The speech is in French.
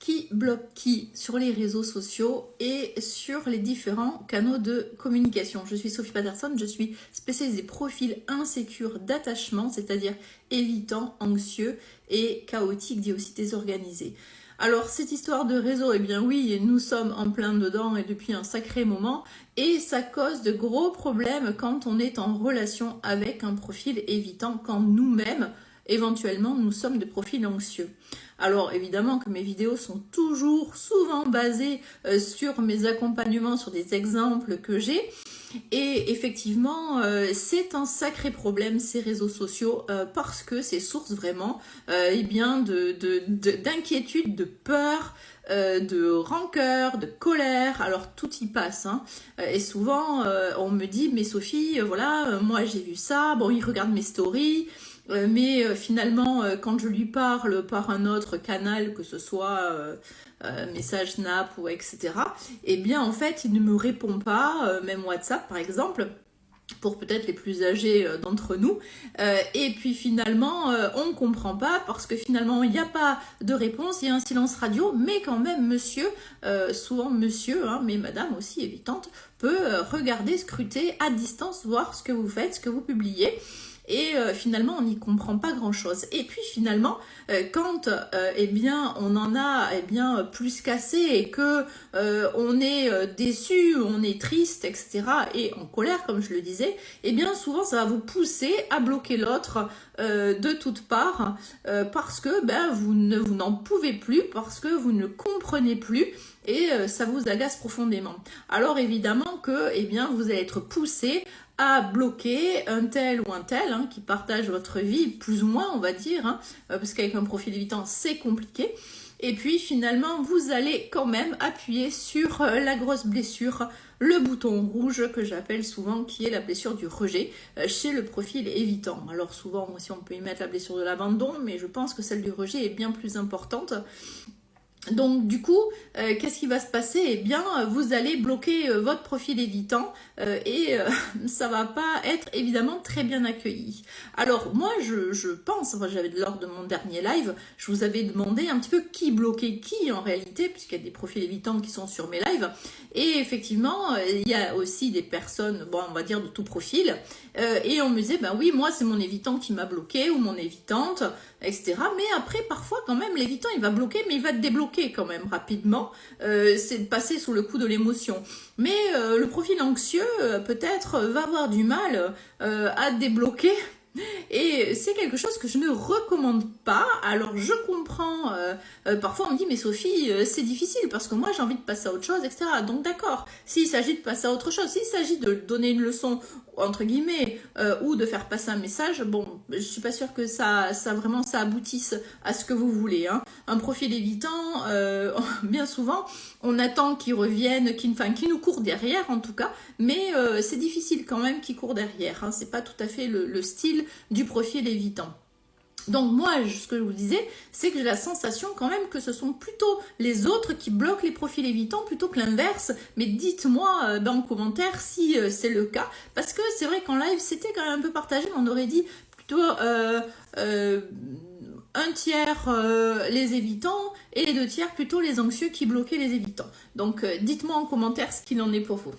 qui bloque qui sur les réseaux sociaux et sur les différents canaux de communication. Je suis Sophie Patterson, je suis spécialisée profil insécure d'attachement, c'est-à-dire évitant, anxieux et chaotique, dit aussi désorganisé. Alors cette histoire de réseau, eh bien oui, nous sommes en plein dedans et depuis un sacré moment et ça cause de gros problèmes quand on est en relation avec un profil évitant, quand nous-mêmes, éventuellement, nous sommes de profil anxieux. Alors évidemment que mes vidéos sont toujours souvent basées sur mes accompagnements, sur des exemples que j'ai. Et effectivement, c'est un sacré problème ces réseaux sociaux parce que c'est source vraiment eh bien d'inquiétude, de peur, de rancœur, de colère. Alors tout y passe. Hein. Et souvent, on me dit, mais Sophie, voilà, moi j'ai vu ça. Bon, il regarde mes stories. Mais finalement, quand je lui parle par un autre canal, que ce soit message Snap ou etc., eh bien en fait, il ne me répond pas, même WhatsApp par exemple, pour peut-être les plus âgés d'entre nous. Et puis finalement, on ne comprend pas parce que finalement, il n'y a pas de réponse, il y a un silence radio, mais quand même, monsieur, souvent monsieur, hein, mais madame aussi évitante, peut regarder, scruter à distance, voir ce que vous faites, ce que vous publiez. Et finalement on n'y comprend pas grand chose. Et puis finalement quand eh bien on en a eh bien plus qu'assez et que on est déçu, on est triste, etc. et en colère comme je le disais, eh bien souvent ça va vous pousser à bloquer l'autre de toutes parts parce que ben, vous n'en pouvez plus, parce que vous ne comprenez plus et ça vous agace profondément. Alors évidemment que eh bien, vous allez être poussé à bloquer un tel ou un tel hein, qui partage votre vie, plus ou moins on va dire, hein, parce qu'avec un profil évitant c'est compliqué. Et puis finalement vous allez quand même appuyer sur la grosse blessure, le bouton rouge que j'appelle souvent, qui est la blessure du rejet chez le profil évitant. Alors souvent aussi on peut y mettre la blessure de l'abandon, mais je pense que celle du rejet est bien plus importante. Donc du coup, qu'est-ce qui va se passer? Eh bien, vous allez bloquer votre profil évitant et ça va pas être évidemment très bien accueilli. Alors moi, je pense, enfin, j'avais lors de mon dernier live, je vous avais demandé un petit peu qui bloquait qui en réalité, puisqu'il y a des profils évitants qui sont sur mes lives. Et effectivement, il y a aussi des personnes, bon, on va dire de tout profil, et on me disait, ben oui, moi c'est mon évitant qui m'a bloqué ou mon évitante, etc. Mais après, parfois quand même, l'évitant il va bloquer, mais il va te débloquer quand même rapidement. C'est de passer sous le coup de l'émotion. Mais le profil anxieux, peut-être, va avoir du mal à débloquer. Et c'est quelque chose que je ne recommande pas. Alors je comprends, parfois on me dit mais Sophie c'est difficile parce que moi j'ai envie de passer à autre chose, etc. Donc d'accord, s'il s'agit de passer à autre chose, s'il s'agit de donner une leçon entre guillemets ou de faire passer un message, bon je suis pas sûre que ça vraiment ça aboutisse à ce que vous voulez. Hein. Un profil évitant, bien souvent on attend qu'il revienne, qu'il nous court derrière en tout cas, mais c'est difficile quand même qu'il court derrière. Hein. C'est pas tout à fait le style du profil évitant. Donc moi, ce que je vous disais, c'est que j'ai la sensation quand même que ce sont plutôt les autres qui bloquent les profils évitants plutôt que l'inverse. Mais dites-moi en commentaire si c'est le cas. Parce que c'est vrai qu'en live, c'était quand même un peu partagé. On aurait dit plutôt un tiers les évitants et les deux tiers plutôt les anxieux qui bloquaient les évitants. Donc dites-moi en commentaire ce qu'il en est pour vous.